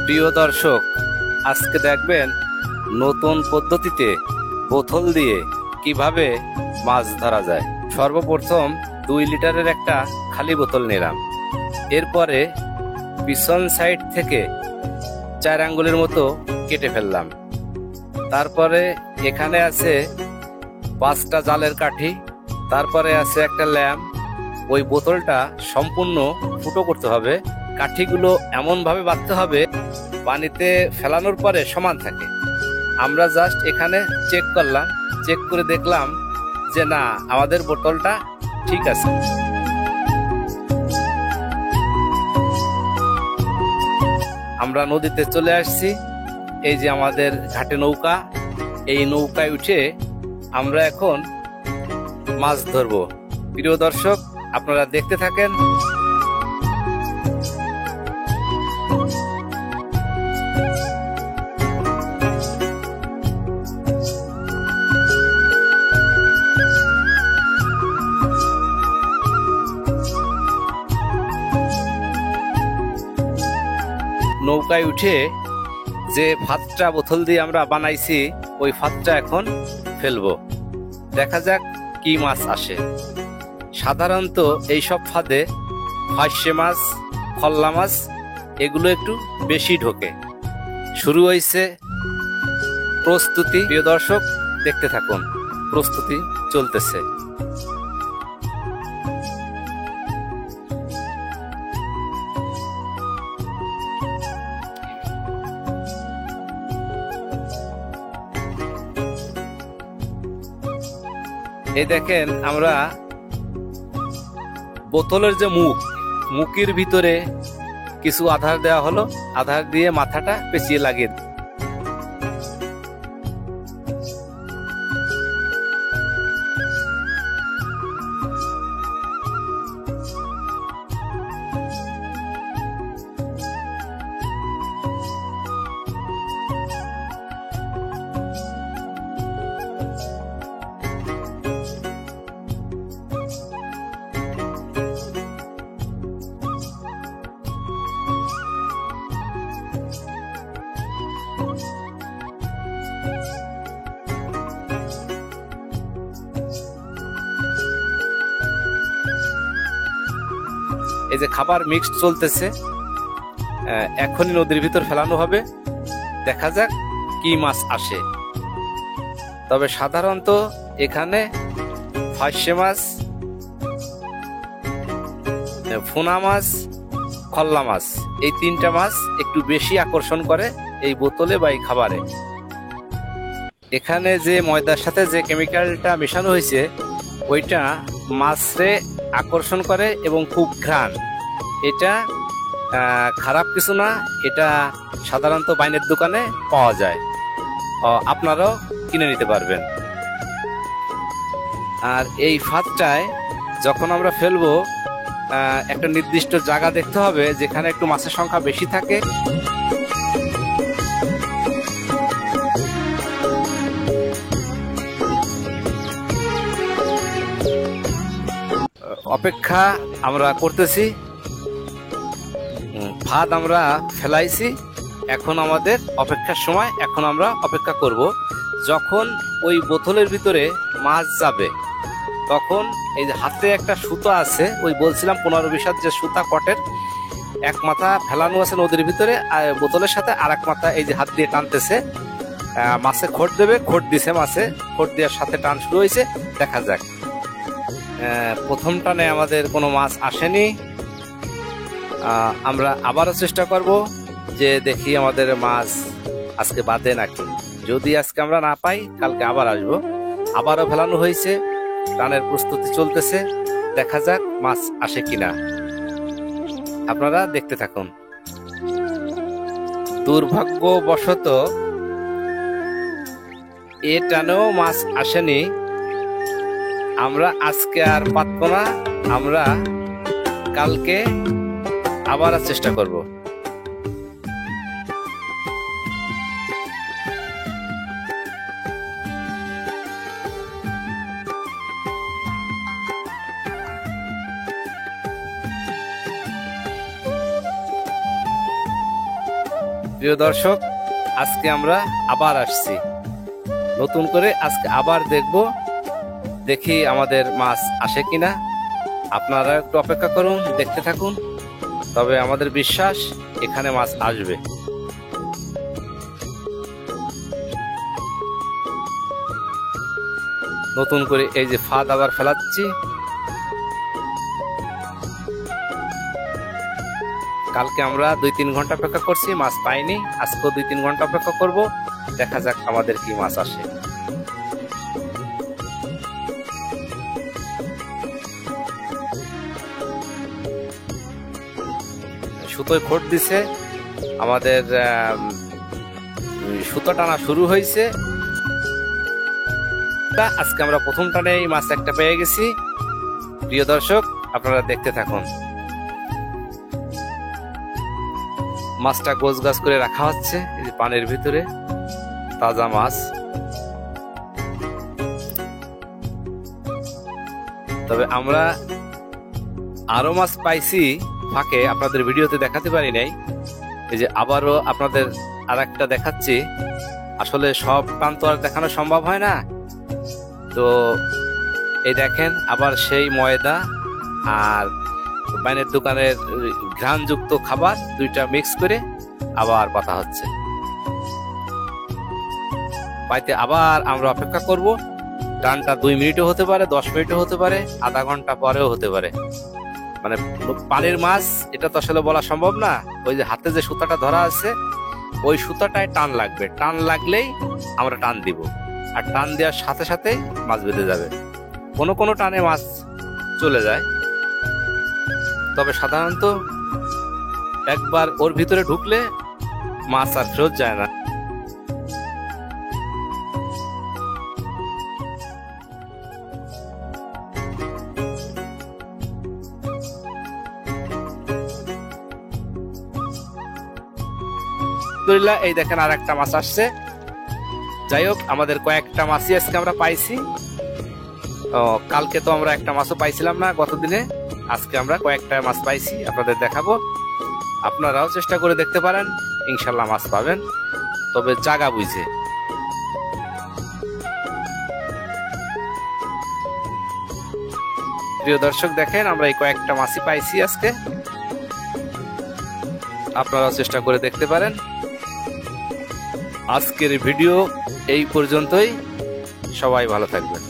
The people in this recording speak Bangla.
প্রিয় দর্শক, আজকে দেখবেন নতুন পদ্ধতিতে বোতল দিয়ে কিভাবে মাছ ধরা যায়। সর্বপ্রথম 2 লিটারের একটা খালি বোতল নিলাম। এরপরে পিছন সাইড থেকে 4 আঙ্গুলের মতো কেটে ফেললাম। তারপরে এখানে আছে 5টা জালের কাঠি, তারপরে আছে একটা ল্যাম্প। ওই বোতলটা সম্পূর্ণ ফুটো করতে হবে। কাঠিগুলো এমনভাবে বাঁধতে হবে পানিতে ফেলানোর পরে সমান থাকে। আমরা জাস্ট এখানে চেক করলাম, চেক করে দেখলাম যে না, আমাদের বোতলটা ঠিক আছে। আমরা নদীতে চলে আসছি। এই যে আমাদের ঘাটে নৌকা, এই নৌকায় উঠে আমরা এখন মাছ ধরবো। প্রিয় দর্শক, আপনারা দেখতে থাকেন। নৌকায় উঠে যে ফাতটা বোতল দিয়ে আমরা বানাইছি, ওই ফাতটা এখন ফেলবো। দেখা যাক কি মাছ আসে। সাধারণত এইসব ফাঁদে ফাঁসে মাছ, খল্লা মাছ এগুলো একটু বেশি ঢোকে। শুরু হয়েছে প্রস্তুতি। প্রিয় দর্শক, দেখতে থাকুন, প্রস্তুতি চলতেছে। এই দেখেন, আমরা বোতলের যে মুখের ভিতরে কিছু আধার দেওয়া হলো, আধার দিয়ে মাথাটা পেঁচিয়ে লাগিয়ে। এই যে খাবার মিক্স চলতেছে, এখনই নদীর ভিতর ফেলানো হবে। দেখা যাক কি মাছ আসে। তবে সাধারণত এখানে ফাঁসে মাছ, ফোনা মাছ, খল্লা মাছ, এই 3টা মাছ একটু বেশি আকর্ষণ করে এই বোতলে বা এই খাবারে। এখানে যে ময়দার সাথে যে কেমিক্যালটা মেশানো হয়েছে, ওইটা মাছে আকর্ষণ করে এবং খুব ঘ্রাণ। এটা খারাপ কিছু না, এটা সাধারণত বাইনের দোকানে পাওয়া যায়, আপনারাও কিনে নিতে পারবেন। আর এই ফাঁদটায় যখন আমরা ফেলবো, একটা নির্দিষ্ট জায়গা দেখতে হবে যেখানে একটু মাছের সংখ্যা বেশি থাকে। অপেক্ষা আমরা করতেছি। ফাঁদ আমরা ফেলাইছি, এখন আমাদের অপেক্ষার সময়। এখন আমরা অপেক্ষা করব। যখন ওই বোতলের ভিতরে মাছ যাবে, তখন এই যে হাতে একটা সুতা আছে, ওই বলছিলাম 15-20 হাত যে সুতা কটের, এক মাথা ফেলানো আছে নদীর ভিতরে, আর বোতলের সাথে আর এক মাথা এই যে হাত দিয়ে টানতেছে। মাছে খোট দেবে, খোট দিছে, মাছে খোট দেওয়ার সাথে টান শুরু হয়েছে। দেখা যাক। প্রথম টানে আমাদের কোনো মাছ আসেনি। আমরা আবারও চেষ্টা করব যে দেখি আমাদের মাছ আজকে বাদে নাকি। যদি আজকে আমরা না পাই, কালকে আবার আসবো। আবারও ফেলানো হয়েছে, টানের প্রস্তুতি চলতেছে। দেখা যাক মাছ আসে কিনা, আপনারা দেখতে থাকুন। দুর্ভাগ্যবশত এ টানেও মাছ আসেনি। আমরা আজকে আর পাতবো না, আমরা কালকে আবার চেষ্টা করব। প্রিয় দর্শক, আজকে আমরা আবার আসছি নতুন করে। আজকে আবার দেখব, দেখি আমাদের মাছ আসে কিনা। আপনারা একটু অপেক্ষা করুন, দেখতে থাকুন, তবে আমাদের বিশ্বাস এখানে মাছ আসবে। নতুন করে এই যে ফাঁদ আবার ফেলাচ্ছি। কালকে আমরা 2-3 ঘন্টা অপেক্ষা করছি, মাছ পাইনি। আজকেও 2-3 ঘন্টা অপেক্ষা করব, দেখা যাক আমাদের কি মাছ আসে। সুতোয় খোট দিছে, আমাদের সুতো টানা শুরু হয়েছে। আজকে আমরা প্রথম টানে এই মাছ একটা পেয়ে গেছি। প্রিয় দর্শক, আপনারা দেখতে থাকুন। মাছটা গোছ গাছ করে রাখা হচ্ছে এই যে পানির ভিতরে, তাজা মাছ। তবে আমরা আরো মাছ পাইছি ফাঁকে, আপনাদের ভিডিওতে দেখাতে পারি নাই। এই যে আবারও আপনাদের আর একটা দেখাচ্ছি। আসলে সব টান তো আর দেখানো সম্ভব হয় না, তো এই দেখেন আবার সেই ময়দা আর বাইনের দোকানের ঘ্রাণযুক্ত খাবার দুইটা মিক্স করে আবার পাতা হচ্ছে। পাইতে আবার আমরা অপেক্ষা করব। টানটা 2 মিনিটও হতে পারে, 10 মিনিটও হতে পারে, আধা ঘন্টা পরেও হতে পারে। মানে পানির মাছ এটা তো আসলে বলা সম্ভব না। ওই যে হাতে যে সুতাটা ধরা আছে, ওই সুতাটায় টান লাগবে। টান লাগলেই আমরা টান দিব, আর টান দেওয়ার সাথে সাথে মাছ বেঁধে যাবে। কোনো কোনো টানে মাছ চলে যায়, তবে সাধারণত একবার ওর ভিতরে ঢুকলে মাছ আর ফেরত যায় না। এই দেখেন আর একটা মাছ আসছে। যাই হোক, আমাদের কয়েকটা মাছই আজকে আমরা পাইছি। কালকে তো আমরা একটা মাছও পাইছিলাম না গতদিনে। আজকে আমরা কয়েকটা মাছ পাইছি, আপনাদের দেখাবো। আপনারাও চেষ্টা করে দেখতে পারেন, ইনশাল্লাহ মাছ পাবেন, তবে জায়গা বুঝে। প্রিয় দর্শক, দেখেন আমরা এই কয়েকটা মাছই পাইছি আজকে। আপনারাও চেষ্টা করে দেখতে পারেন। আজকের ভিডিও এই পর্যন্তই। সবাই ভালো থাকবেন।